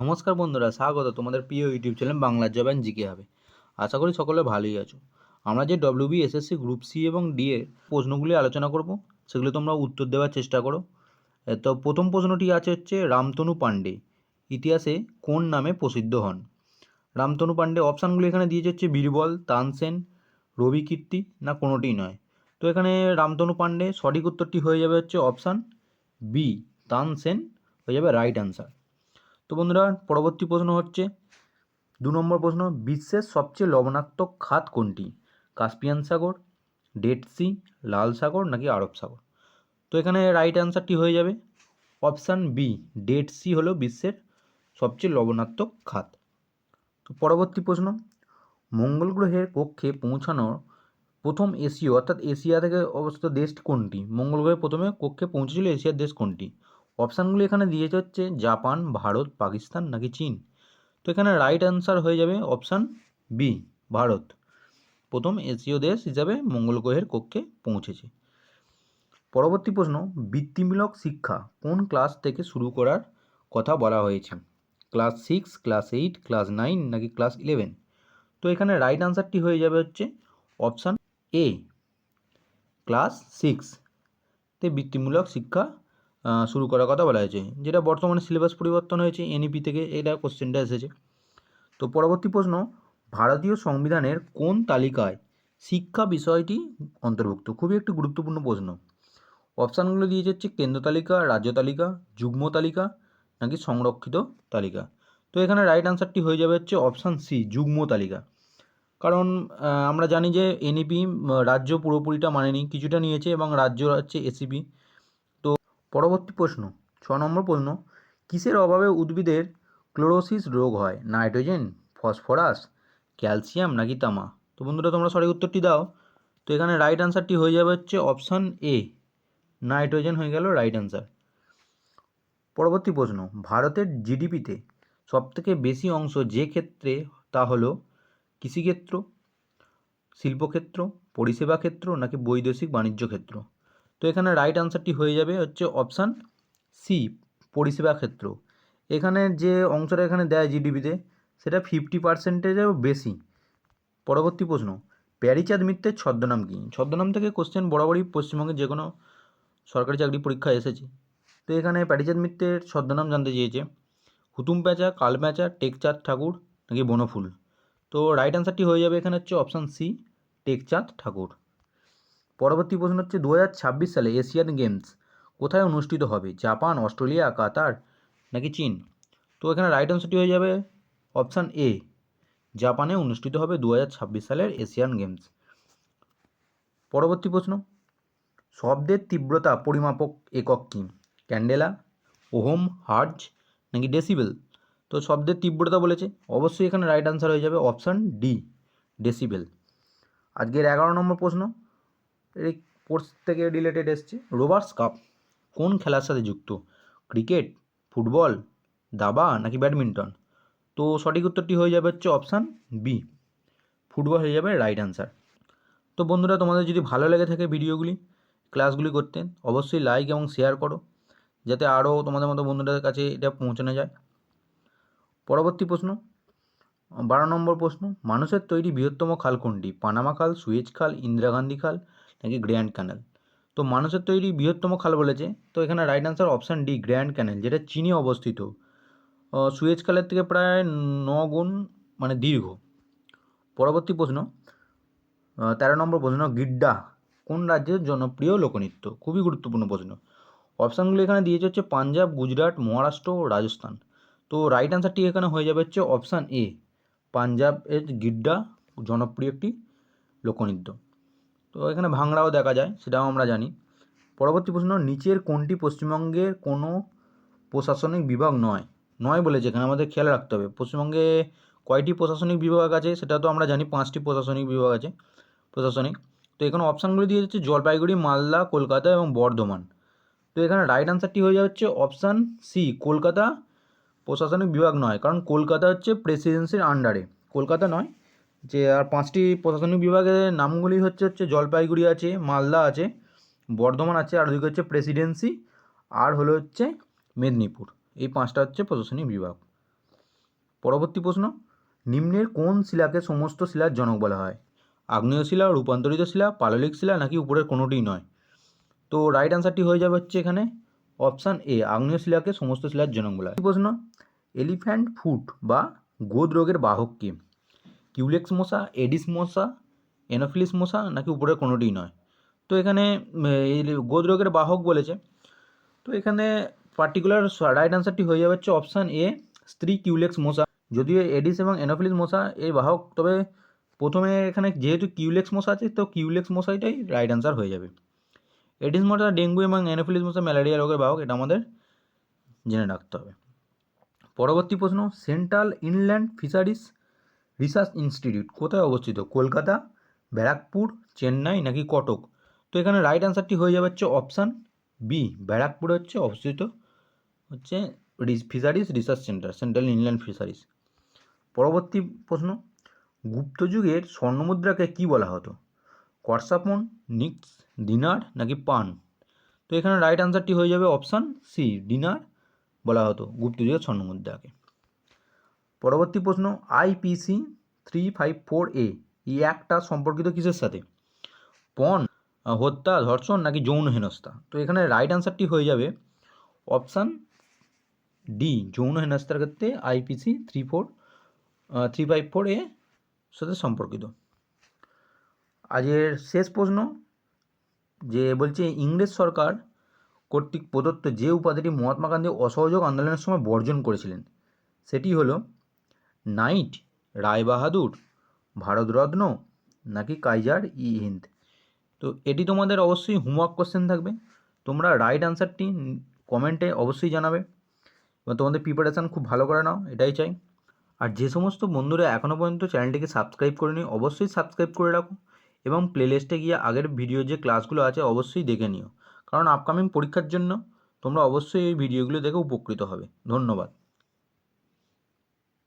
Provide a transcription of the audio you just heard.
নমস্কার বন্ধুরা, স্বাগত তোমাদের প্রিয় YouTube channel Bangla job and GK হবে। আশা করি সকলে ভালোই আছো। আমরা যে ডব্লিউবি এসএসসি গ্রুপ সি এবং ডি এর প্রশ্নগুলি আলোচনা করব, সেগুলো তোমরা উত্তর দেওয়ার চেষ্টা করো। তো প্রথম প্রশ্নটি আছে হচ্ছে রামতনু পাণ্ডে ইতিহাসে কোন নামে প্রসিদ্ধ হন? রামতনু পাণ্ডে অপশানগুলি এখানে দিয়েছে হচ্ছে বীরবল, তানসেন, রবি কীর্তি না কোনোটিই নয়। তো এখানে রামতনু পাণ্ডে সঠিক উত্তরটি হয়ে যাবে হচ্ছে অপশান বি, তানসেন হয়ে যাবে রাইট অ্যান্সার। তো বন্ধুরা, পরবর্তী প্রশ্ন হচ্ছে 2 নম্বর প্রশ্ন, বিশ্বের সবচেয়ে লবণাক্ত খাত কোনটি? কাস্পিয়ান সাগর, ডেড সি, লাল সাগর নাকি আরব সাগর? তো এখানে রাইট অ্যান্সারটি হয়ে যাবে অপশান বি, ডেড সি হলো বিশ্বের সবচেয়ে লবণাক্ত খাত। তো পরবর্তী প্রশ্ন, মঙ্গল গ্রহের কক্ষে পৌঁছানোর প্রথম এশীয় অর্থাৎ এশিয়া থেকে অবস্থিত দেশ কোনটি? মঙ্গল গ্রহে প্রথমে কক্ষে পৌঁছেছিল এশিয়ার দেশ কোনটি? অপশানগুলি এখানে দিয়েছে হচ্ছে জাপান, ভারত, পাকিস্তান নাকি চীন। তো এখানে রাইট অ্যান্সার হয়ে যাবে অপশান বি, ভারত প্রথম এশীয় দেশ হিসাবে মঙ্গল গ্রহের কক্ষে পৌঁছেছে। পরবর্তী প্রশ্ন, বৃত্তিমূলক শিক্ষা কোন ক্লাস থেকে শুরু করার কথা বলা হয়েছে? ক্লাস 6, ক্লাস 8, ক্লাস 9 নাকি ক্লাস 11? তো এখানে রাইট অ্যান্সারটি হয়ে যাবে হচ্ছে অপশান এ, ক্লাস 6তে বৃত্তিমূলক শিক্ষা শুরু করার কথা বলা হয়েছে, যেটা বর্তমানে সিলেবাস পরিবর্তন হয়েছে, এনইপি থেকে এটা কোশ্চেনটা এসেছে। তো পরবর্তী প্রশ্ন, ভারতীয় সংবিধানের কোন তালিকায় শিক্ষা বিষয়টি অন্তর্ভুক্ত? খুবই একটি গুরুত্বপূর্ণ প্রশ্ন। অপশানগুলো দিয়েছে হচ্ছে কেন্দ্র তালিকা, রাজ্য তালিকা, যুগ্ম তালিকা নাকি সংরক্ষিত তালিকা। তো এখানে রাইট অ্যান্সারটি হয়ে যাবে হচ্ছে অপশান সি, যুগ্ম তালিকা। কারণ আমরা জানি যে এনইপি রাজ্য পুরোপুরিটা মানেনি, কিছুটা নিয়েছে এবং রাজ্য হচ্ছে এসিপি। তো পরবর্তী প্রশ্ন 6 নম্বর প্রশ্ন, কিসের অভাবে উদ্ভিদের ক্লোরোসিস রোগ হয়? নাইট্রোজেন, ফসফরাস, ক্যালসিয়াম নাকি তামা? তো বন্ধুরা, তোমরা সঠিক উত্তরটি দাও। তো এখানে রাইট অ্যান্সারটি হয়ে যাবে হচ্ছে অপশান এ, নাইট্রোজেন হয়ে গেল রাইট অ্যান্সার। পরবর্তী প্রশ্ন, ভারতের জিডিপিতে সবথেকে বেশি অংশ যে ক্ষেত্রে তা হলো কৃষিক্ষেত্র, শিল্পক্ষেত্র, পরিষেবা ক্ষেত্র নাকি বৈদেশিক বাণিজ্য ক্ষেত্র? তো এখানে রাইট অ্যান্সারটি হয়ে যাবে হচ্ছে অপশান সি, পরিষেবা ক্ষেত্র। এখানে যে অংশটা এখানে দেয় জিডিপিতে, সেটা 50%-এরও বেশি। পরবর্তী প্রশ্ন, প্যারীচাঁদ মিত্রের ছদ্মনাম কী? ছদ্মনাম থেকে কোশ্চেন বরাবরই পশ্চিমবঙ্গের যে কোনো সরকারি চাকরি পরীক্ষা এসেছে। তো এখানে প্যারীচাঁদ মিত্রের ছদ্মনাম জানতে চেয়েছে, হুতুম প্যাঁচা, কাল প্যাঁচা, টেকচাঁদ ঠাকুর নাকি বনফুল? তো রাইট অ্যান্সারটি হয়ে যাবে এখানে হচ্ছে অপশান সি, টেকচাঁদ ঠাকুর। পরবর্তী প্রশ্ন হচ্ছে 2026 সালে এশিয়ান গেমস কোথায় অনুষ্ঠিত হবে? জাপান, অস্ট্রেলিয়া, কাতার নাকি চীন? তো এখানে রাইট অ্যান্সারটি হয়ে যাবে অপশান এ, জাপানে অনুষ্ঠিত হবে 2026 সালের এশিয়ান গেমস। পরবর্তী প্রশ্ন, শব্দের তীব্রতা পরিমাপক একক কী? ক্যান্ডেলা, ওহম, হার্জ নাকি ডেসিবেল? তো শব্দের তীব্রতা বলেছে, অবশ্যই এখানে রাইট অ্যান্সার হয়ে যাবে অপশান ডি, ডেসিবেল। আজকের 11 নম্বর প্রশ্ন, এই স্পোর্টস থেকে রিলেটেড এসছে, রোভার্স কাপ কোন খেলার সাথে যুক্ত? ক্রিকেট, ফুটবল, দাবা নাকি ব্যাডমিন্টন? তো সঠিক উত্তরটি হয়ে যাবে হচ্ছে অপশান বি, ফুটবল হয়ে যাবে রাইট অ্যান্সার। তো বন্ধুরা, তোমাদের যদি ভালো লেগে থাকে ভিডিওগুলি, ক্লাসগুলি করতে, অবশ্যই লাইক এবং শেয়ার করো, যাতে আরও তোমাদের মতো বন্ধুদের কাছে এটা পৌঁছানো যায়। পরবর্তী প্রশ্ন 12 নম্বর প্রশ্ন, মানুষের তৈরি বৃহত্তম খাল কোনটি? পানামা খাল, সুয়েজ খাল, ইন্দিরা গান্ধী খাল নাকি গ্র্যান্ড ক্যানেল? তো মানুষের তৈরি বৃহত্তম খাল বলেছে, তো এখানে right answer option D, Grand Canal, যেটা চীনে অবস্থিত। সুয়েজ খালের থেকে প্রায় 9 গুণ মানে দীর্ঘ। পরবর্তী প্রশ্ন 13 নম্বর প্রশ্ন, গিড্ডা কোন রাজ্যের জনপ্রিয় লোকনৃত্য? খুবই গুরুত্বপূর্ণ প্রশ্ন। অপশানগুলি এখানে দিয়েছে হচ্ছে পাঞ্জাব, গুজরাট, মহারাষ্ট্র ও রাজস্থান। তো রাইট অ্যান্সারটি এখানে হয়ে যাবে হচ্ছে অপশান এ, পাঞ্জাবের গিড্ডা জনপ্রিয় একটি লোকনৃত্য। তো এখানে ভাংড়াও দেখা যায়, সেটাও আমরা জানি। পরবর্তী প্রশ্ন, নিচের কোনটি পশ্চিমবঙ্গের কোনো প্রশাসনিক বিভাগ নয়? নয় বলেছে, এখানে আমাদের খেয়াল রাখতে হবে পশ্চিমবঙ্গে কয়টি প্রশাসনিক বিভাগ আছে, সেটা তো আমরা জানি 5টি প্রশাসনিক বিভাগ আছে প্রশাসনিক। তো এখানে অপশানগুলি দিয়ে যাচ্ছে জলপাইগুড়ি, মালদা, কলকাতা এবং বর্ধমান। তো এখানে রাইট অ্যান্সারটি হয়ে যাচ্ছে অপশান সি, কলকাতা প্রশাসনিক বিভাগ নয়, কারণ কলকাতা হচ্ছে প্রেসিডেন্সির আন্ডারে, কলকাতা নয়। যে আর 5টি প্রশাসনিক বিভাগের নামগুলি হচ্ছে জলপাইগুড়ি আছে, মালদা আছে, বর্ধমান আছে, আর দুটো হচ্ছে প্রেসিডেন্সি, আর হলো হচ্ছে মেদিনীপুর। এই 5টা হচ্ছে প্রশাসনিক বিভাগ। পরবর্তী প্রশ্ন, নিম্নের কোন শিলাকে সমস্ত শিলার জনক বলা হয়? আগ্নেয় শিলা, রূপান্তরিত শিলা, পাললিক শিলা নাকি উপরের কোনোটিই নয়? তো রাইট অ্যান্সারটি হয়ে যাবে হচ্ছে এখানে অপশান এ, আগ্নেয় শিলাকে সমস্ত শিলার জনক বলা হয়। প্রশ্ন, এলিফ্যান্ট ফুট বা গোদ রোগের বাহক কি? কিউলেক্স মশা, এডিস মশা, এনোফিলিস মশা নাকি উপরের কোনোটিই নয়? তো এখানে এই গোদ রোগের বাহক বলেছে, তো এখানে পার্টিকুলার রাইট অ্যান্সারটি হয়ে যাবে হচ্ছে অপশান এ, স্ত্রী কিউলেক্স মশা। যদিও এডিস এবং এনোফিলিস মশা এর বাহক, তবে প্রথমে এখানে যেহেতু কিউলেক্স মশা আছে তো কিউলেক্স মশাইটাই রাইট অ্যান্সার হয়ে যাবে। এডিস মশা ডেঙ্গু এবং এনোফিলিস মশা ম্যালেরিয়া রোগের বাহক, এটা আমাদের জেনে রাখতে হবে। পরবর্তী প্রশ্ন, central inland fisheries research institute কোথায় অবস্থিত? কলকাতা, ব্যারাকপুর, চেন্নাই নাকি কটক? তো এখানে রাইট অ্যান্সারটি হয়ে যাবে হচ্ছে অপশান বি, ব্যারাকপুরে হচ্ছে অবস্থিত হচ্ছে fisheries research centre, central inland fisheries. পরবর্তী প্রশ্ন, গুপ্ত যুগের স্বর্ণমুদ্রাকে কি বলা হতো? কর্সাপন, নিক্স, দিনার নাকি পান? তো এখানে রাইট অ্যান্সারটি হয়ে যাবে অপশান সি, দিনার বলা হতো গুপ্ত যুগের স্বর্ণমুদ্রাকে। পরবর্তী প্রশ্ন, IPC 354A এই অ্যাক্টটা সম্পর্কিত কিসের সাথে? পণ, হত্যা, ধর্ষণ নাকি যৌন হেনস্থা? তো এখানে রাইট অ্যান্সারটি হয়ে যাবে অপশান ডি, যৌন হেনস্থার ক্ষেত্রে IPC 354A সাথে সম্পর্কিত। আজের শেষ প্রশ্ন, যে বলছে ইংরেজ সরকার কর্তৃক প্রদত্ত যে উপাধিটি মহাত্মা গান্ধী অসহযোগ আন্দোলনের সময় বর্জন করেছিলেন সেটি হলো নাইট, রায়বাহাদুর, ভারতরত্ন নাকি কাইজার ই হিন্দ? তো এটি তোমাদের অবশ্যই হোমওয়ার্ক কোশ্চেন থাকবে, তোমরা রাইট অ্যান্সারটি কমেন্টে অবশ্যই জানাবে এবং তোমাদের প্রিপারেশান খুব ভালো করে নাও, এটাই চাই। আর যে সমস্ত বন্ধুরা এখনও পর্যন্ত চ্যানেলটিকে সাবস্ক্রাইব করেনি অবশ্যই সাবস্ক্রাইব করে রাখো এবং প্লেলিস্টে গিয়ে আগের ভিডিওর যে ক্লাসগুলো আছে অবশ্যই দেখে নিও, কারণ আপকামিং পরীক্ষার জন্য তোমরা অবশ্যই এই ভিডিওগুলো দেখে উপকৃত হবে। ধন্যবাদ।